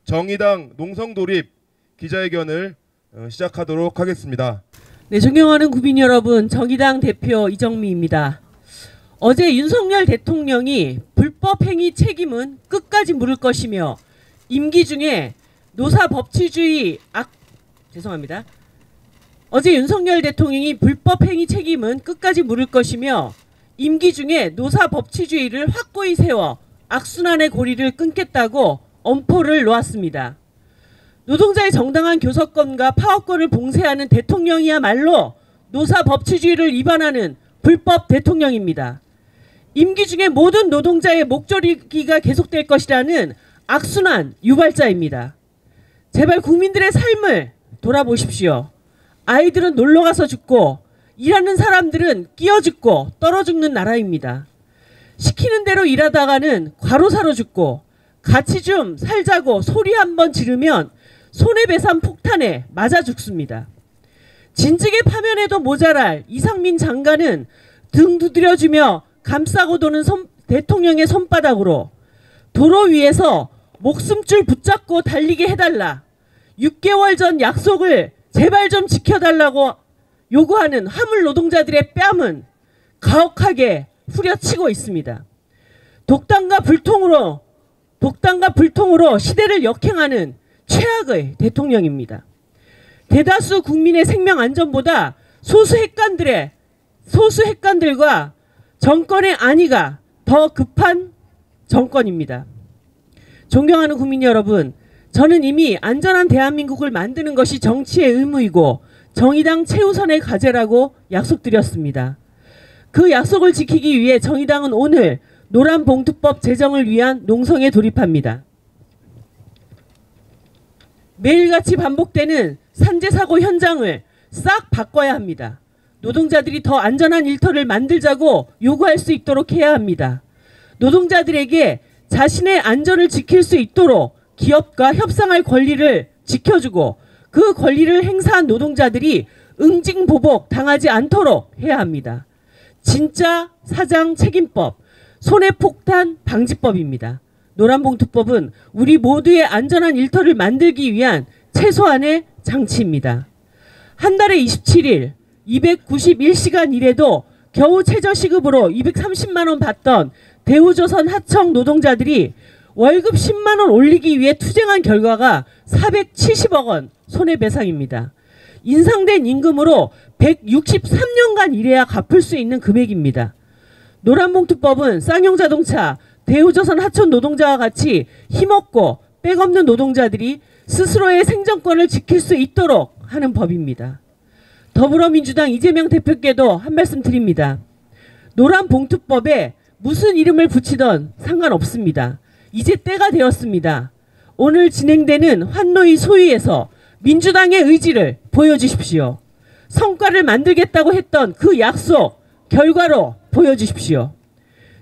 정의당 농성돌입 기자회견을 시작하도록 하겠습니다. 네, 존경하는 국민 여러분, 정의당 대표 이정미입니다. 어제 윤석열 대통령이 불법 행위 책임은 끝까지 물을 것이며 임기 중에 어제 윤석열 대통령이 불법 행위 책임은 끝까지 물을 것이며 임기 중에 노사법치주의를 확고히 세워 악순환의 고리를 끊겠다고 엄포를 놓았습니다. 노동자의 정당한 교섭권과 파업권을 봉쇄하는 대통령이야말로 노사법치주의를 위반하는 불법 대통령입니다. 임기 중에 모든 노동자의 목조리기가 계속될 것이라는 악순환 유발자입니다. 제발 국민들의 삶을 돌아보십시오. 아이들은 놀러가서 죽고 일하는 사람들은 끼어 죽고 떨어 죽는 나라입니다. 시키는 대로 일하다가는 과로사로 죽고 같이 좀 살자고 소리 한번 지르면 손해배상 폭탄에 맞아 죽습니다. 진즉에 파면해도 모자랄 이상민 장관은 등 두드려주며 감싸고 도는 대통령의 손바닥으로 도로 위에서 목숨줄 붙잡고 달리게 해달라, 6개월 전 약속을 제발 좀 지켜달라고 요구하는 화물 노동자들의 뺨은 가혹하게 후려치고 있습니다. 독단과 불통으로 시대를 역행하는 최악의 대통령입니다. 대다수 국민의 생명 안전보다 소수 핵관들과 정권의 안위가 더 급한 정권입니다. 존경하는 국민 여러분, 저는 이미 안전한 대한민국을 만드는 것이 정치의 의무이고 정의당 최우선의 과제라고 약속드렸습니다. 그 약속을 지키기 위해 정의당은 오늘 노란봉투법 제정을 위한 농성에 돌입합니다. 매일같이 반복되는 산재사고 현장을 싹 바꿔야 합니다. 노동자들이 더 안전한 일터를 만들자고 요구할 수 있도록 해야 합니다. 노동자들에게 자신의 안전을 지킬 수 있도록 기업과 협상할 권리를 지켜주고 그 권리를 행사한 노동자들이 응징보복 당하지 않도록 해야 합니다. 진짜 사장 책임법, 손해폭탄 방지법입니다. 노란봉투법은 우리 모두의 안전한 일터를 만들기 위한 최소한의 장치입니다. 한 달에 27일 291시간 일해도 겨우 최저시급으로 230만 원 받던 대우조선 하청 노동자들이 월급 10만 원 올리기 위해 투쟁한 결과가 470억 원 손해배상입니다. 인상된 임금으로 163년간 일해야 갚을 수 있는 금액입니다. 노란봉투법은 쌍용자동차, 대우조선 하청 노동자와 같이 힘없고 백없는 노동자들이 스스로의 생존권을 지킬 수 있도록 하는 법입니다. 더불어민주당 이재명 대표께도 한 말씀 드립니다. 노란봉투법에 무슨 이름을 붙이던 상관없습니다. 이제 때가 되었습니다. 오늘 진행되는 환노위 소위에서 민주당의 의지를 보여주십시오. 성과를 만들겠다고 했던 그 약속 결과로 보여주십시오.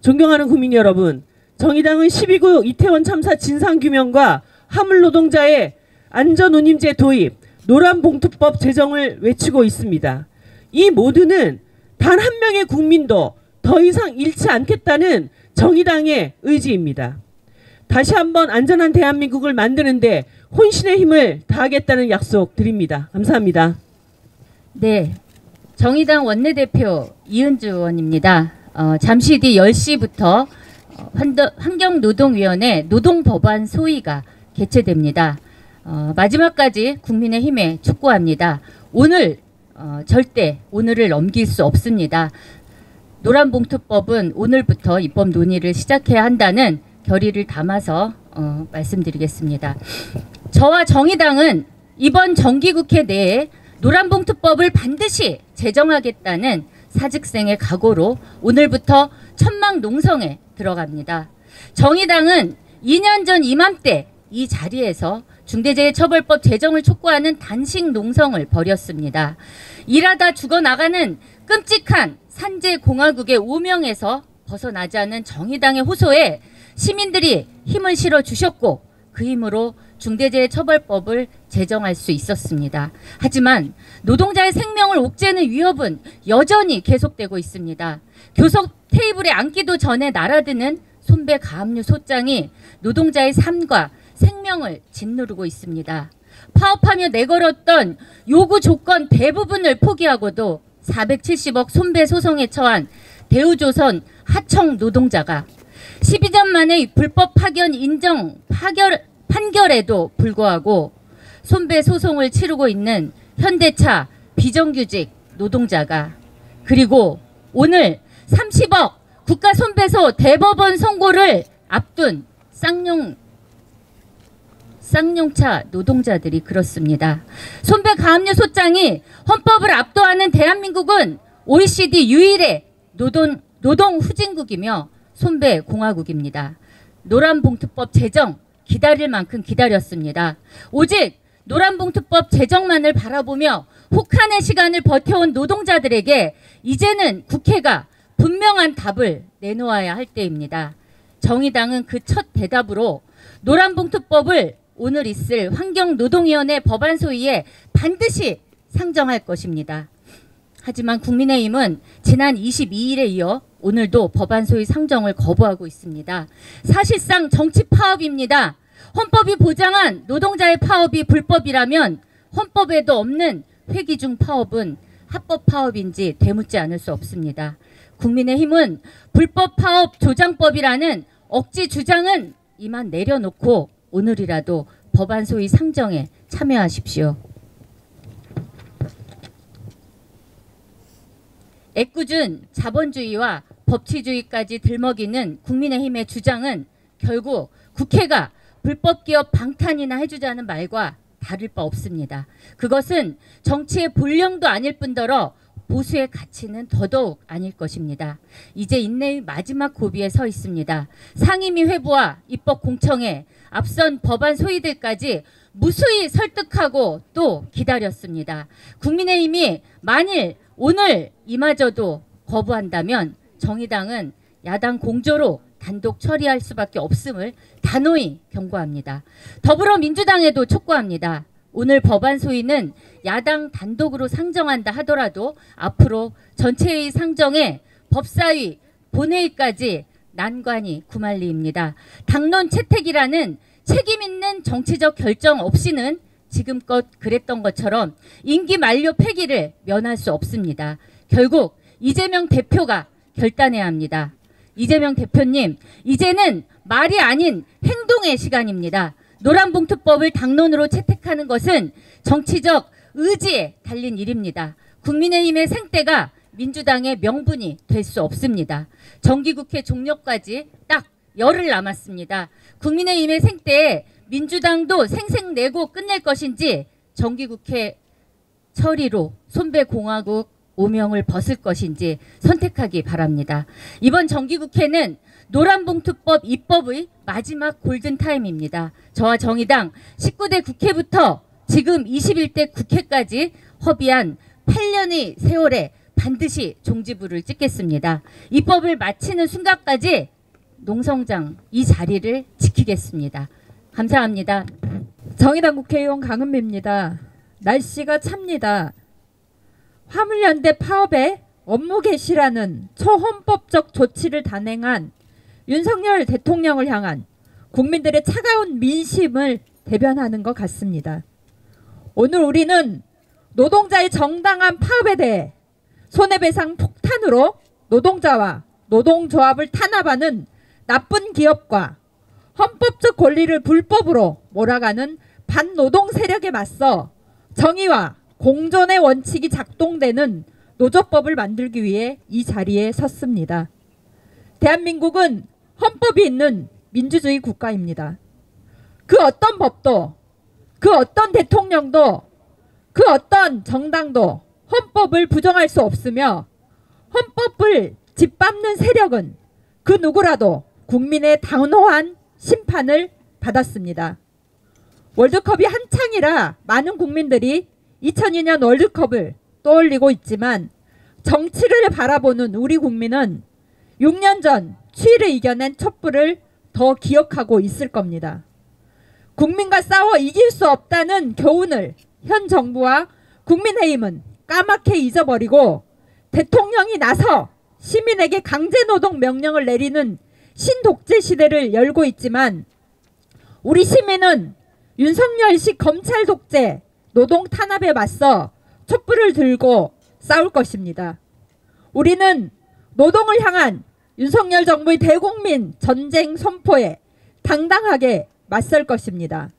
존경하는 국민 여러분, 정의당은 12구 이태원 참사 진상규명과 화물노동자의 안전운임제 도입, 노란봉투법 제정을 외치고 있습니다. 이 모두는 단 한 명의 국민도 더 이상 잃지 않겠다는 정의당의 의지입니다. 다시 한번 안전한 대한민국을 만드는데 혼신의 힘을 다하겠다는 약속 드립니다. 감사합니다. 네, 정의당 원내대표 이은주 의원입니다. 잠시 뒤 10시부터 환경노동위원회 노동법안 소위가 개최됩니다. 마지막까지 국민의힘에 촉구합니다. 오늘 절대 오늘을 넘길 수 없습니다. 노란봉투법은 오늘부터 입법 논의를 시작해야 한다는 결의를 담아서 말씀드리겠습니다. 저와 정의당은 이번 정기국회 내에 노란봉투법을 반드시 제정하겠다는 사직생의 각오로 오늘부터 천막 농성에 들어갑니다. 정의당은 2년 전 이맘때 이 자리에서 중대재해처벌법 제정을 촉구하는 단식 농성을 벌였습니다. 일하다 죽어나가는 끔찍한 산재공화국의 오명에서 벗어나자는 정의당의 호소에 시민들이 힘을 실어주셨고 그 힘으로 중대재해처벌법을 제정할 수 있었습니다. 하지만 노동자의 생명을 옥죄는 위협은 여전히 계속되고 있습니다. 교섭 테이블에 앉기도 전에 날아드는 손배 가압류 소장이 노동자의 삶과 생명을 짓누르고 있습니다. 파업하며 내걸었던 요구 조건 대부분을 포기하고도 470억 손배 소송에 처한 대우조선 하청 노동자가 12년 만에 불법 파견 인정 판결에도 불구하고 손배 소송을 치르고 있는 현대차 비정규직 노동자가, 그리고 오늘 30억 국가 손배소 대법원 선고를 앞둔 쌍용차 노동자들이 그렇습니다. 손배 가압류 소장이 헌법을 압도하는 대한민국은 OECD 유일의 노동 후진국이며 손배 공화국입니다. 노란봉투법 제정 기다릴 만큼 기다렸습니다. 오직 노란봉투법 제정만을 바라보며 혹한의 시간을 버텨온 노동자들에게 이제는 국회가 분명한 답을 내놓아야 할 때입니다. 정의당은 그 첫 대답으로 노란봉투법을 오늘 있을 환경노동위원회 법안 소위에 반드시 상정할 것입니다. 하지만 국민의힘은 지난 22일에 이어 오늘도 법안 소위 상정을 거부하고 있습니다. 사실상 정치 파업입니다. 헌법이 보장한 노동자의 파업이 불법이라면 헌법에도 없는 회기 중 파업은 합법 파업인지 되묻지 않을 수 없습니다. 국민의힘은 불법 파업 조장법이라는 억지 주장은 이만 내려놓고 오늘이라도 법안 소위 상정에 참여하십시오. 애꿎은 자본주의와 법치주의까지 들먹이는 국민의힘의 주장은 결국 국회가 불법기업 방탄이나 해주자는 말과 다를 바 없습니다. 그것은 정치의 본령도 아닐 뿐더러 보수의 가치는 더더욱 아닐 것입니다. 이제 인내의 마지막 고비에 서 있습니다. 상임위 회부와 입법공청회, 앞선 법안 소위들까지 무수히 설득하고 또 기다렸습니다. 국민의힘이 만일 오늘 이마저도 거부한다면 정의당은 야당 공조로 단독 처리할 수밖에 없음을 단호히 경고합니다. 더불어민주당에도 촉구합니다. 오늘 법안 소위는 야당 단독으로 상정한다 하더라도 앞으로 전체의 상정에 법사위, 본회의까지 난관이 구만리입니다. 당론 채택이라는 책임있는 정치적 결정 없이는 지금껏 그랬던 것처럼 임기 만료 폐기를 면할 수 없습니다. 결국 이재명 대표가 결단해야 합니다. 이재명 대표님, 이제는 말이 아닌 행동의 시간입니다. 노란봉투법을 당론으로 채택하는 것은 정치적 의지에 달린 일입니다. 국민의힘의 생떼가 민주당의 명분이 될 수 없습니다. 정기국회 종료까지 딱 열흘 남았습니다. 국민의힘의 생떼에 민주당도 생색내고 끝낼 것인지 정기국회 처리로 손배공화국 오명을 벗을 것인지 선택하기 바랍니다. 이번 정기국회는 노란봉투법 입법의 마지막 골든타임입니다. 저와 정의당 19대 국회부터 지금 21대 국회까지 허비한 8년의 세월에 반드시 종지부를 찍겠습니다. 입법을 마치는 순간까지 농성장 이 자리를 지키겠습니다. 감사합니다. 정의당 국회의원 강은미입니다. 날씨가 찹니다. 화물연대 파업에 업무 개시라는 초헌법적 조치를 단행한 윤석열 대통령을 향한 국민들의 차가운 민심을 대변하는 것 같습니다. 오늘 우리는 노동자의 정당한 파업에 대해 손해배상 폭탄으로 노동자와 노동조합을 탄압하는 나쁜 기업과 헌법적 권리를 불법으로 몰아가는 반노동 세력에 맞서 정의와 공존의 원칙이 작동되는 노조법을 만들기 위해 이 자리에 섰습니다. 대한민국은 헌법이 있는 민주주의 국가입니다. 그 어떤 법도, 그 어떤 대통령도, 그 어떤 정당도 헌법을 부정할 수 없으며 헌법을 짓밟는 세력은 그 누구라도 국민의 단호한 심판을 받았습니다. 월드컵이 한창이라 많은 국민들이 2002년 월드컵을 떠올리고 있지만 정치를 바라보는 우리 국민은 6년 전 추위를 이겨낸 촛불을 더 기억하고 있을 겁니다. 국민과 싸워 이길 수 없다는 교훈을 현 정부와 국민의힘은 까맣게 잊어버리고 대통령이 나서 시민에게 강제노동 명령을 내리는 신독재 시대를 열고 있지만 우리 시민은 윤석열식 검찰 독재, 노동 탄압에 맞서 촛불을 들고 싸울 것입니다. 우리는 노동을 향한 윤석열 정부의 대국민 전쟁 선포에 당당하게 맞설 것입니다.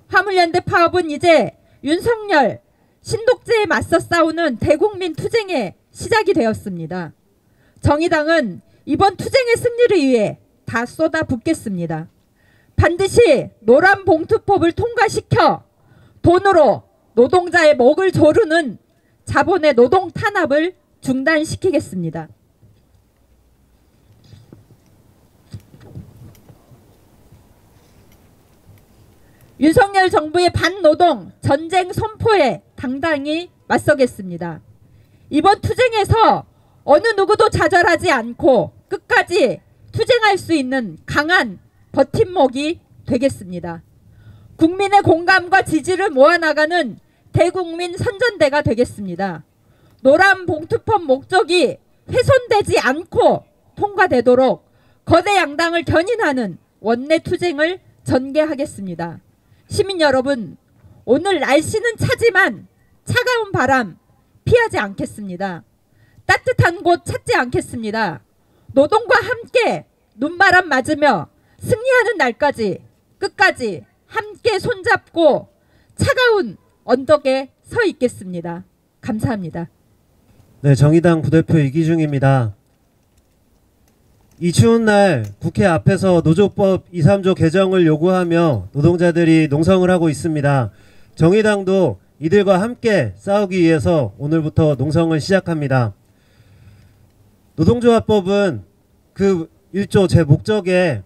화물연대 파업은 이제 윤석열 신독재에 맞서 싸우는 대국민 투쟁의 시작이 되었습니다. 정의당은 이번 투쟁의 승리를 위해 다 쏟아붓겠습니다. 반드시 노란봉투법을 통과시켜 돈으로 노동자의 목을 조르는 자본의 노동 탄압을 중단시키겠습니다. 윤석열 정부의 반노동 전쟁 선포에 당당히 맞서겠습니다. 이번 투쟁에서 어느 누구도 좌절하지 않고 끝까지 투쟁할 수 있는 강한 버팀목이 되겠습니다. 국민의 공감과 지지를 모아나가는 대국민 선전대가 되겠습니다. 노란봉투법 목적이 훼손되지 않고 통과되도록 거대 양당을 견인하는 원내 투쟁을 전개하겠습니다. 시민 여러분, 오늘 날씨는 차지만 차가운 바람 피하지 않겠습니다. 따뜻한 곳 찾지 않겠습니다. 노동과 함께 눈바람 맞으며 승리하는 날까지 끝까지 함께 손잡고 차가운 언덕에 서 있겠습니다. 감사합니다. 네, 정의당 부대표 이기중입니다. 이 추운 날 국회 앞에서 노조법 2, 3조 개정을 요구하며 노동자들이 농성을 하고 있습니다. 정의당도 이들과 함께 싸우기 위해서 오늘부터 농성을 시작합니다. 노동조합법은 그 1조 제 목적에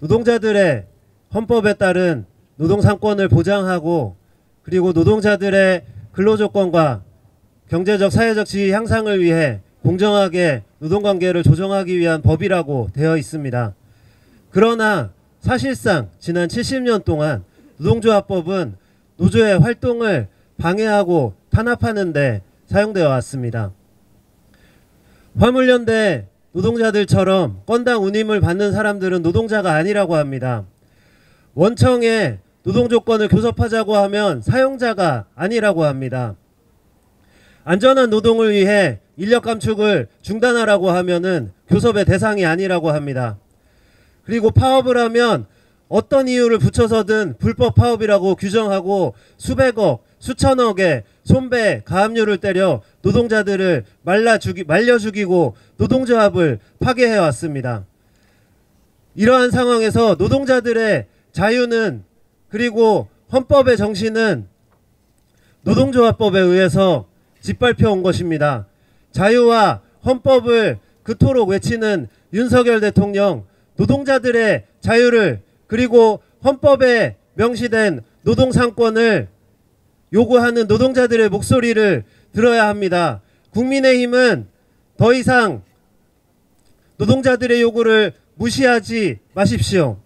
노동자들의 헌법에 따른 노동상권을 보장하고 그리고 노동자들의 근로조건과 경제적 사회적 지위 향상을 위해 공정하게 노동관계를 조정하기 위한 법이라고 되어 있습니다. 그러나 사실상 지난 70년 동안 노동조합법은 노조의 활동을 방해하고 탄압하는 데 사용되어 왔습니다. 화물연대 노동자들처럼 건당 운임을 받는 사람들은 노동자가 아니라고 합니다. 원청에 노동조건을 교섭하자고 하면 사용자가 아니라고 합니다. 안전한 노동을 위해 인력 감축을 중단하라고 하면은 교섭의 대상이 아니라고 합니다. 그리고 파업을 하면 어떤 이유를 붙여서든 불법 파업이라고 규정하고 수백억, 수천억의 손배, 가압류를 때려 노동자들을 말려 죽이고 노동조합을 파괴해 왔습니다. 이러한 상황에서 노동자들의 자유는 그리고 헌법의 정신은 노동조합법에 의해서 짓밟혀 온 것입니다. 자유와 헌법을 그토록 외치는 윤석열 대통령, 노동자들의 자유를 그리고 헌법에 명시된 노동상권을 요구하는 노동자들의 목소리를 들어야 합니다. 국민의힘은 더 이상 노동자들의 요구를 무시하지 마십시오.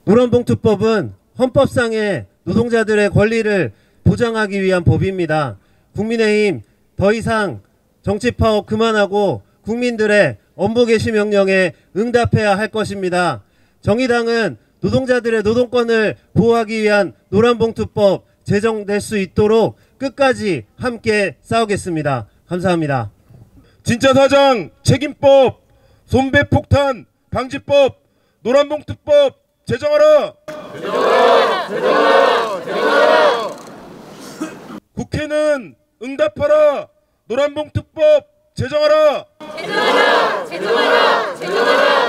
노란봉투법은 헌법상의 노동자들의 권리를 보장하기 위한 법입니다. 국민의힘 더 이상 정치파업 그만하고 국민들의 업무 개시 명령에 응답해야 할 것입니다. 정의당은 노동자들의 노동권을 보호하기 위한 노란봉투법 제정될 수 있도록 끝까지 함께 싸우겠습니다. 감사합니다. 진짜 사장 책임법, 손배폭탄 방지법, 노란봉투법 제정하라. 국회는 응답하라. 노란봉투법 제정하라. 제정하라.